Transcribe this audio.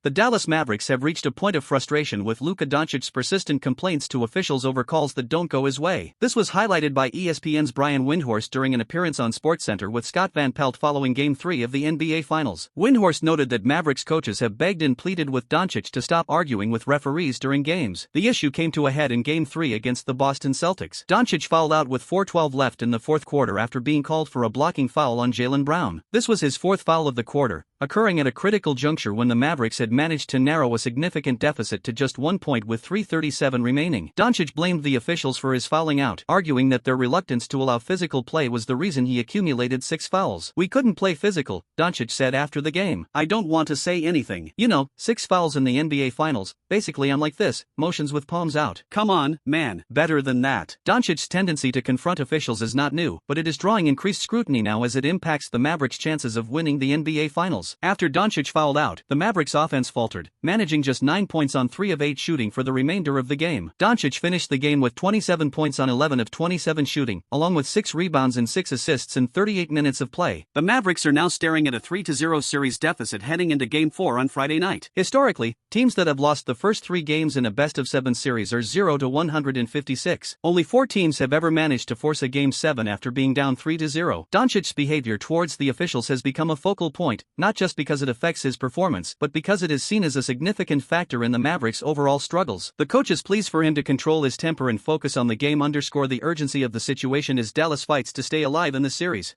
The Dallas Mavericks have reached a point of frustration with Luka Dončić's persistent complaints to officials over calls that don't go his way. This was highlighted by ESPN's Brian Windhorst during an appearance on SportsCenter with Scott Van Pelt following Game 3 of the NBA Finals. Windhorst noted that Mavericks coaches have begged and pleaded with Dončić to stop arguing with referees during games. The issue came to a head in Game 3 against the Boston Celtics. Dončić fouled out with 4:12 left in the fourth quarter after being called for a blocking foul on Jaylen Brown. This was his fourth foul of the quarter, occurring at a critical juncture when the Mavericks had managed to narrow a significant deficit to just 1 point with 3:37 remaining. Dončić blamed the officials for his fouling out, arguing that their reluctance to allow physical play was the reason he accumulated 6 fouls. "We couldn't play physical," Dončić said after the game. "I don't want to say anything. 6 fouls in the NBA Finals, basically I'm like this, motions with palms out. Come on, man, better than that." Dončić's tendency to confront officials is not new, but it is drawing increased scrutiny now as it impacts the Mavericks' chances of winning the NBA Finals. After Dončić fouled out, the Mavericks' offense faltered, managing just 9 points on 3 of 8 shooting for the remainder of the game. Dončić finished the game with 27 points on 11 of 27 shooting, along with 6 rebounds and 6 assists in 38 minutes of play. The Mavericks are now staring at a 3-0 series deficit heading into Game 4 on Friday night. Historically, teams that have lost the first 3 games in a best-of-7 series are 0-156. Only 4 teams have ever managed to force a Game 7 after being down 3-0. Dončić's behavior towards the officials has become a focal point, not just because it affects his performance, but because it is seen as a significant factor in the Mavericks' overall struggles. The coach's pleas for him to control his temper and focus on the game underscore the urgency of the situation as Dallas fights to stay alive in the series.